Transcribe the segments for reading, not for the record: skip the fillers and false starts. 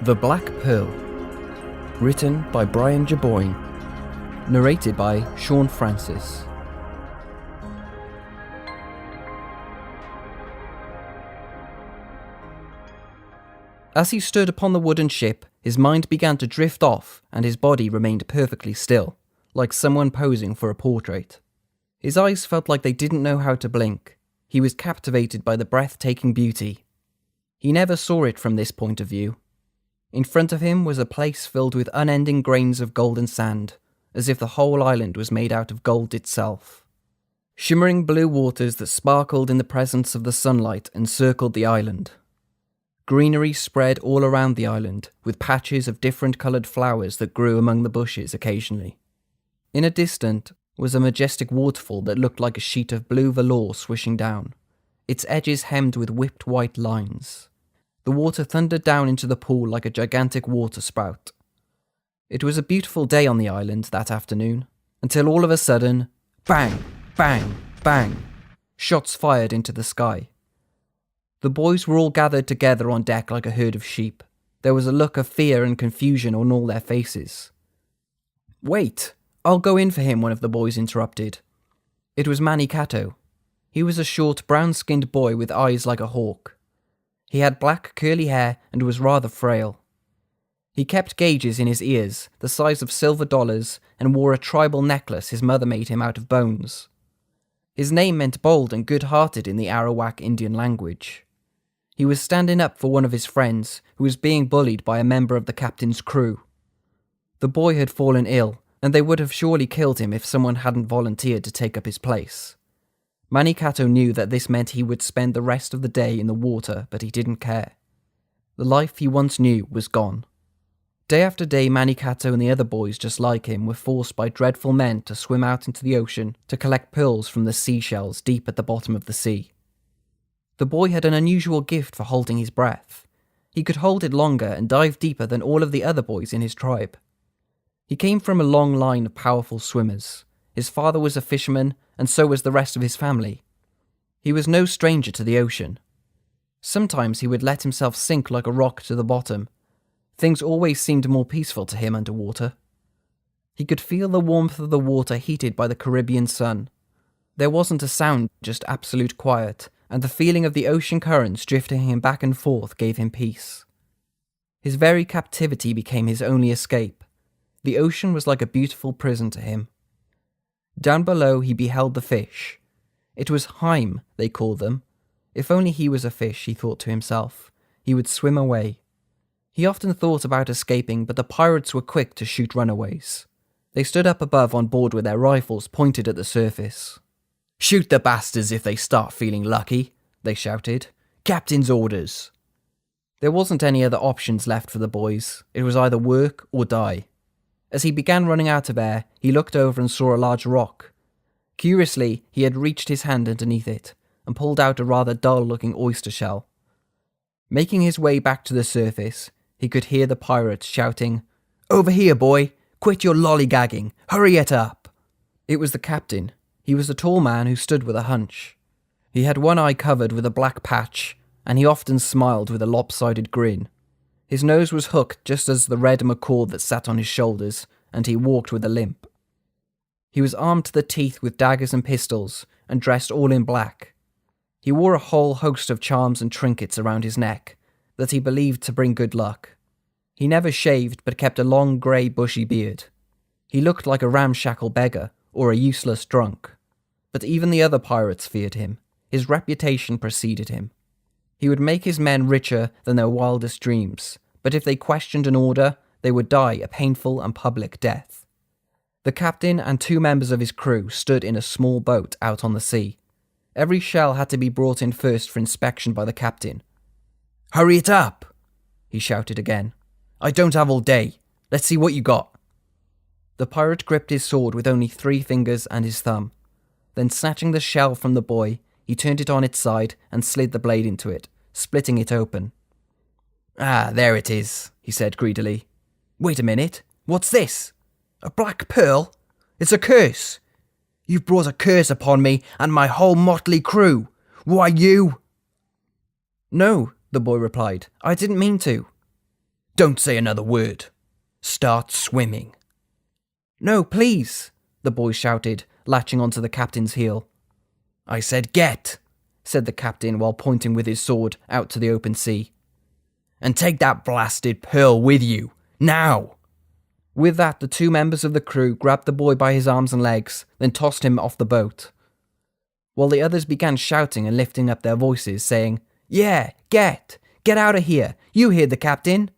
The Black Pearl. Written by Brian Jaboyne. Narrated by Sean Francis. As he stood upon the wooden ship, his mind began to drift off and his body remained perfectly still, like someone posing for a portrait. His eyes felt like they didn't know how to blink. He was captivated by the breathtaking beauty. He never saw it from this point of view. In front of him was a place filled with unending grains of golden sand, as if the whole island was made out of gold itself. Shimmering blue waters that sparkled in the presence of the sunlight encircled the island. Greenery spread all around the island, with patches of different coloured flowers that grew among the bushes occasionally. In a distance was a majestic waterfall that looked like a sheet of blue velour swishing down, its edges hemmed with whipped white lines. The water thundered down into the pool like a gigantic water spout. It was a beautiful day on the island that afternoon, until all of a sudden, bang, bang, bang, shots fired into the sky. The boys were all gathered together on deck like a herd of sheep. There was a look of fear and confusion on all their faces. "Wait, I'll go in for him," one of the boys interrupted. It was Manny Cato. He was a short, brown-skinned boy with eyes like a hawk. He had black, curly hair and was rather frail. He kept gauges in his ears, the size of silver dollars, and wore a tribal necklace his mother made him out of bones. His name meant bold and good-hearted in the Arawak Indian language. He was standing up for one of his friends, who was being bullied by a member of the captain's crew. The boy had fallen ill, and they would have surely killed him if someone hadn't volunteered to take up his place. Manny Cato knew that this meant he would spend the rest of the day in the water, but he didn't care. The life he once knew was gone. Day after day, Manny Cato and the other boys just like him were forced by dreadful men to swim out into the ocean to collect pearls from the seashells deep at the bottom of the sea. The boy had an unusual gift for holding his breath. He could hold it longer and dive deeper than all of the other boys in his tribe. He came from a long line of powerful swimmers. His father was a fisherman, and so was the rest of his family. He was no stranger to the ocean. Sometimes he would let himself sink like a rock to the bottom. Things always seemed more peaceful to him underwater. He could feel the warmth of the water heated by the Caribbean sun. There wasn't a sound, just absolute quiet, and the feeling of the ocean currents drifting him back and forth gave him peace. His very captivity became his only escape. The ocean was like a beautiful prison to him. Down below he beheld the fish. It was Haim, they called them. If only he was a fish, he thought to himself, he would swim away. He often thought about escaping, but the pirates were quick to shoot runaways. They stood up above on board with their rifles pointed at the surface. "Shoot the bastards if they start feeling lucky," they shouted. "Captain's orders." There wasn't any other options left for the boys. It was either work or die. As he began running out of air, he looked over and saw a large rock. Curiously, he had reached his hand underneath it and pulled out a rather dull-looking oyster shell. Making his way back to the surface, he could hear the pirates shouting, "Over here, boy! Quit your lollygagging! Hurry it up!" It was the captain. He was a tall man who stood with a hunch. He had one eye covered with a black patch, and he often smiled with a lopsided grin. His nose was hooked just as the red macaw that sat on his shoulders, and he walked with a limp. He was armed to the teeth with daggers and pistols, and dressed all in black. He wore a whole host of charms and trinkets around his neck, that he believed to bring good luck. He never shaved, but kept a long grey bushy beard. He looked like a ramshackle beggar, or a useless drunk. But even the other pirates feared him. His reputation preceded him. He would make his men richer than their wildest dreams, but if they questioned an order, they would die a painful and public death. The captain and 2 members of his crew stood in a small boat out on the sea. Every shell had to be brought in first for inspection by the captain. "Hurry it up!" he shouted again. "I don't have all day. Let's see what you got." The pirate gripped his sword with only 3 fingers and his thumb. Then snatching the shell from the boy, he turned it on its side and slid the blade into it, splitting it open. "Ah, there it is," he said greedily. "Wait a minute. What's this? A black pearl? It's a curse. You've brought a curse upon me and my whole motley crew. Why, you—" "No," the boy replied. "I didn't mean to." Don't say another word. Start swimming." "No, please," the boy shouted, latching onto the captain's heel. "I said get," said the captain while pointing with his sword out to the open sea. "And take that blasted pearl with you, now." With that, the two members of the crew grabbed the boy by his arms and legs, then tossed him off the boat, while the others began shouting and lifting up their voices, saying, "Yeah, get out of here, you hear the captain."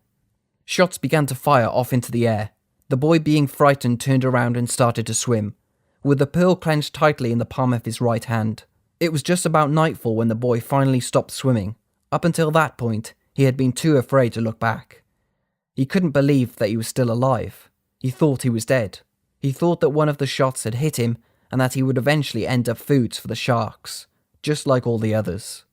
Shots began to fire off into the air. The boy, being frightened, turned around and started to swim, with the pearl clenched tightly in the palm of his right hand. It was just about nightfall when the boy finally stopped swimming. Up until that point, he had been too afraid to look back. He couldn't believe that he was still alive. He thought he was dead. He thought that one of the shots had hit him and that he would eventually end up foods for the sharks, just like all the others.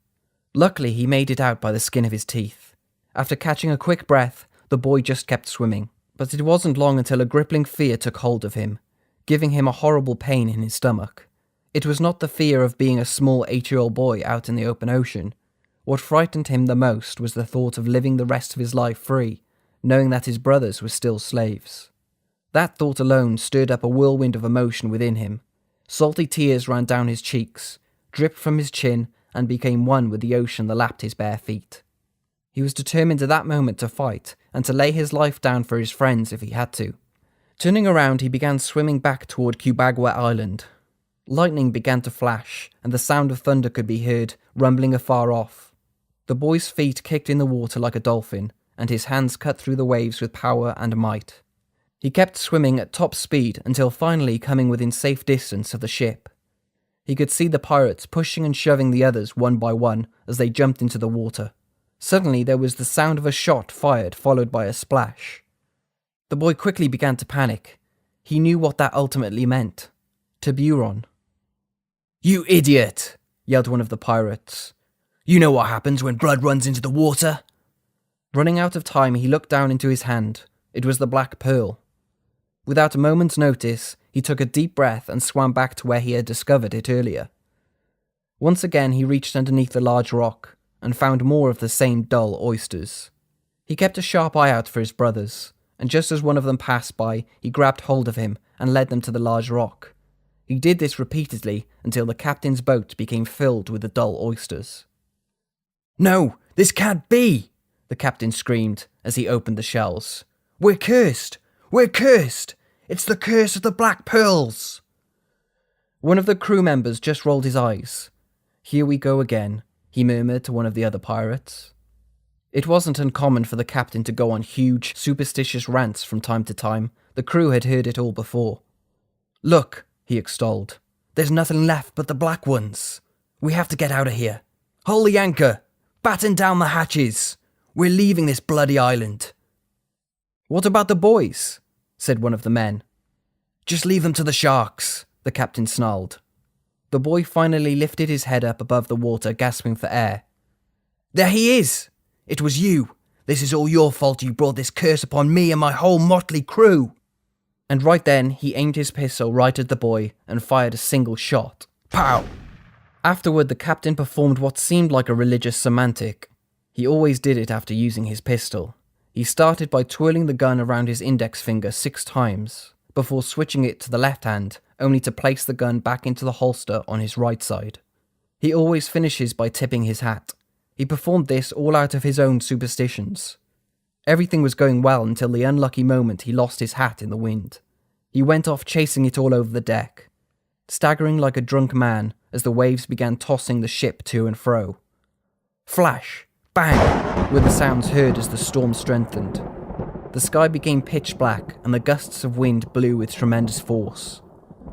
Luckily, he made it out by the skin of his teeth. After catching a quick breath, the boy just kept swimming. But it wasn't long until a crippling fear took hold of him, giving him a horrible pain in his stomach. It was not the fear of being a small 8-year-old boy out in the open ocean. What frightened him the most was the thought of living the rest of his life free, knowing that his brothers were still slaves. That thought alone stirred up a whirlwind of emotion within him. Salty tears ran down his cheeks, dripped from his chin, and became one with the ocean that lapped his bare feet. He was determined at that moment to fight, and to lay his life down for his friends if he had to. Turning around, he began swimming back toward Cubagua Island. Lightning began to flash, and the sound of thunder could be heard, rumbling afar off. The boy's feet kicked in the water like a dolphin, and his hands cut through the waves with power and might. He kept swimming at top speed until finally coming within safe distance of the ship. He could see the pirates pushing and shoving the others one by one as they jumped into the water. Suddenly there was the sound of a shot fired, followed by a splash. The boy quickly began to panic. He knew what that ultimately meant. Tiburon. "You idiot!" yelled one of the pirates. "You know what happens when blood runs into the water?" Running out of time, he looked down into his hand. It was the black pearl. Without a moment's notice, he took a deep breath and swam back to where he had discovered it earlier. Once again, he reached underneath the large rock and found more of the same dull oysters. He kept a sharp eye out for his brothers, and just as one of them passed by, he grabbed hold of him and led them to the large rock. He did this repeatedly until the captain's boat became filled with the dull oysters. "No, this can't be!" the captain screamed as he opened the shells. "We're cursed! We're cursed! It's the curse of the black pearls!" One of the crew members just rolled his eyes. "Here we go again," he murmured to one of the other pirates. It wasn't uncommon for the captain to go on huge, superstitious rants from time to time. The crew had heard it all before. "Look," he extolled, "there's nothing left but the black ones. We have to get out of here. Hold the anchor! Batten down the hatches! We're leaving this bloody island." "What about the boys?" said one of the men. "Just leave them to the sharks," the captain snarled. The boy finally lifted his head up above the water, gasping for air. "There he is! It was you! This is all your fault. You brought this curse upon me and my whole motley crew!" And right then, he aimed his pistol right at the boy and fired a single shot. Pow! Afterward, the captain performed what seemed like a religious semantic. He always did it after using his pistol. He started by twirling the gun around his index finger 6 times, before switching it to the left hand, only to place the gun back into the holster on his right side. He always finishes by tipping his hat. He performed this all out of his own superstitions. Everything was going well until the unlucky moment he lost his hat in the wind. He went off chasing it all over the deck, staggering like a drunk man as the waves began tossing the ship to and fro. Flash! Bang! Were the sounds heard as the storm strengthened. The sky became pitch black and the gusts of wind blew with tremendous force.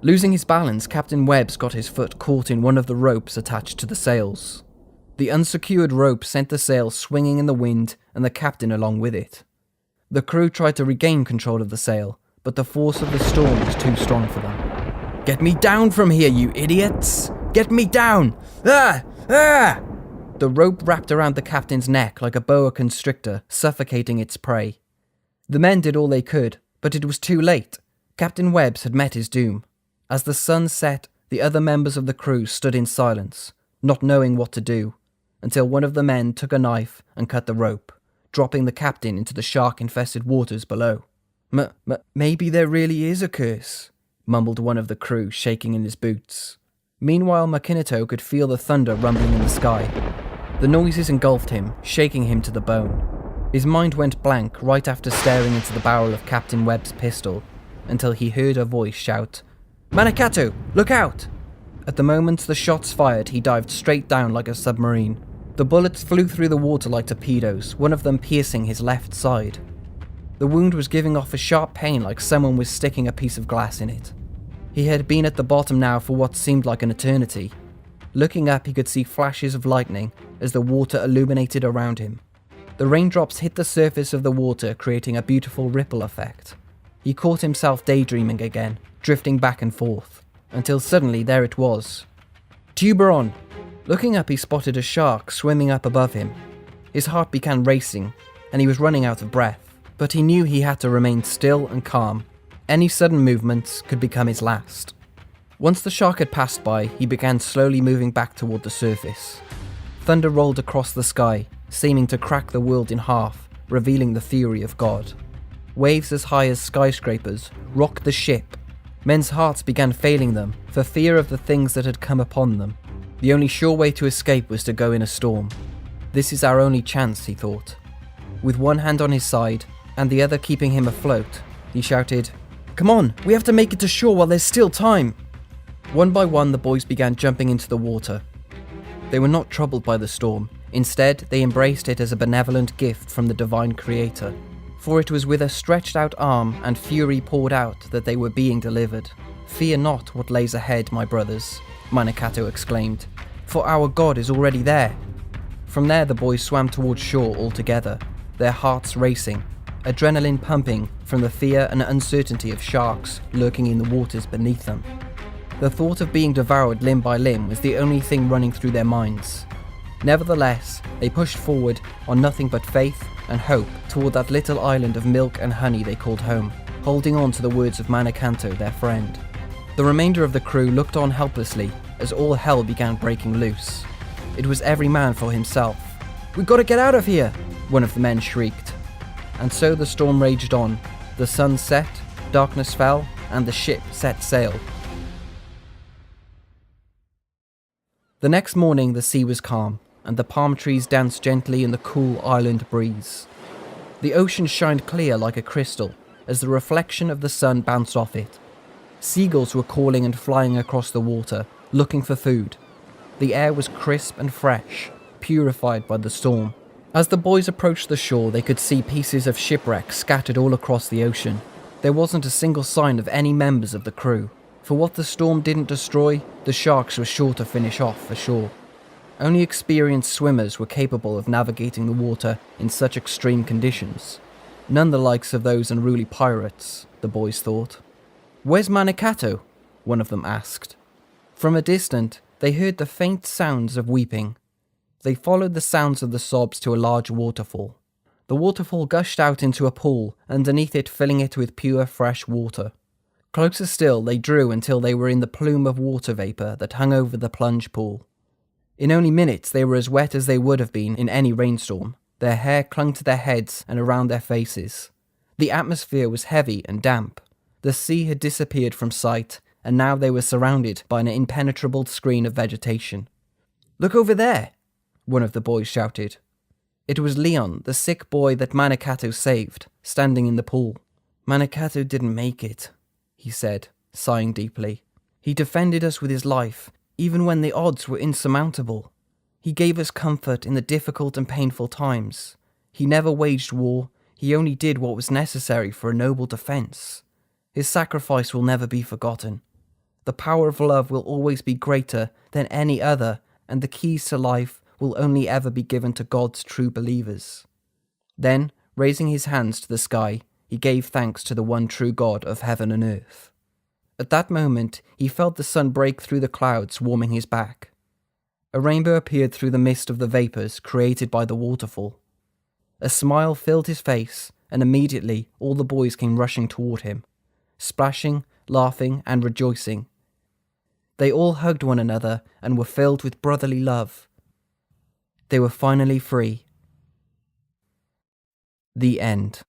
Losing his balance, Captain Webbs got his foot caught in one of the ropes attached to the sails. The unsecured rope sent the sail swinging in the wind and the captain along with it. The crew tried to regain control of the sail, but the force of the storm was too strong for them. "Get me down from here, you idiots! Get me down! Ah! Ah!" The rope wrapped around the captain's neck like a boa constrictor, suffocating its prey. The men did all they could, but it was too late. Captain Webbs had met his doom. As the sun set, the other members of the crew stood in silence, not knowing what to do, until one of the men took a knife and cut the rope, dropping the captain into the shark-infested waters below. Maybe there really is a curse, mumbled one of the crew, shaking in his boots. Meanwhile, Makinito could feel the thunder rumbling in the sky. The noises engulfed him, shaking him to the bone. His mind went blank right after staring into the barrel of Captain Webb's pistol, until he heard a voice shout, "Manikato, look out!" At the moment the shots fired, he dived straight down like a submarine. The bullets flew through the water like torpedoes, one of them piercing his left side. The wound was giving off a sharp pain like someone was sticking a piece of glass in it. He had been at the bottom now for what seemed like an eternity. Looking up, he could see flashes of lightning as the water illuminated around him. The raindrops hit the surface of the water, creating a beautiful ripple effect. He caught himself daydreaming again, drifting back and forth, until suddenly there it was. Tuberon! Looking up, he spotted a shark swimming up above him. His heart began racing, and he was running out of breath, but he knew he had to remain still and calm. Any sudden movements could become his last. Once the shark had passed by, he began slowly moving back toward the surface. Thunder rolled across the sky, seeming to crack the world in half, revealing the fury of God. Waves as high as skyscrapers rocked the ship. Men's hearts began failing them for fear of the things that had come upon them. The only sure way to escape was to go in a storm. This is our only chance, he thought. With one hand on his side, and the other keeping him afloat, he shouted, "Come on, we have to make it to shore while there's still time." One by one, the boys began jumping into the water. They were not troubled by the storm. Instead, they embraced it as a benevolent gift from the divine creator. For it was with a stretched out arm and fury poured out that they were being delivered. "Fear not what lays ahead, my brothers," Manikato exclaimed, "for our God is already there." From there, the boys swam towards shore all together, their hearts racing, adrenaline pumping from the fear and uncertainty of sharks lurking in the waters beneath them. The thought of being devoured limb by limb was the only thing running through their minds. Nevertheless, they pushed forward on nothing but faith and hope toward that little island of milk and honey they called home, holding on to the words of Manikanto, their friend. The remainder of the crew looked on helplessly as all hell began breaking loose. It was every man for himself. "We've got to get out of here!" one of the men shrieked. And so the storm raged on. The sun set, darkness fell, and the ship set sail. The next morning the sea was calm, and the palm trees danced gently in the cool island breeze. The ocean shined clear like a crystal as the reflection of the sun bounced off it. Seagulls were calling and flying across the water, looking for food. The air was crisp and fresh, purified by the storm. As the boys approached the shore, they could see pieces of shipwreck scattered all across the ocean. There wasn't a single sign of any members of the crew. For what the storm didn't destroy, the sharks were sure to finish off for sure. Only experienced swimmers were capable of navigating the water in such extreme conditions. None the likes of those unruly pirates, the boys thought. "Where's Manikato?" one of them asked. From a distance, they heard the faint sounds of weeping. They followed the sounds of the sobs to a large waterfall. The waterfall gushed out into a pool, underneath it filling it with pure fresh water. Closer still, they drew until they were in the plume of water vapour that hung over the plunge pool. In only minutes, they were as wet as they would have been in any rainstorm. Their hair clung to their heads and around their faces. The atmosphere was heavy and damp. The sea had disappeared from sight, and now they were surrounded by an impenetrable screen of vegetation. "Look over there!" one of the boys shouted. It was Leon, the sick boy that Manikato saved, standing in the pool. "Manikato didn't make it," he said, sighing deeply. "He defended us with his life, even when the odds were insurmountable. He gave us comfort in the difficult and painful times. He never waged war, he only did what was necessary for a noble defense. His sacrifice will never be forgotten. The power of love will always be greater than any other, and the keys to life will only ever be given to God's true believers." Then, raising his hands to the sky, he gave thanks to the one true God of heaven and earth. At that moment, he felt the sun break through the clouds, warming his back. A rainbow appeared through the mist of the vapours created by the waterfall. A smile filled his face, and immediately all the boys came rushing toward him, splashing, laughing, and rejoicing. They all hugged one another and were filled with brotherly love. They were finally free. The end.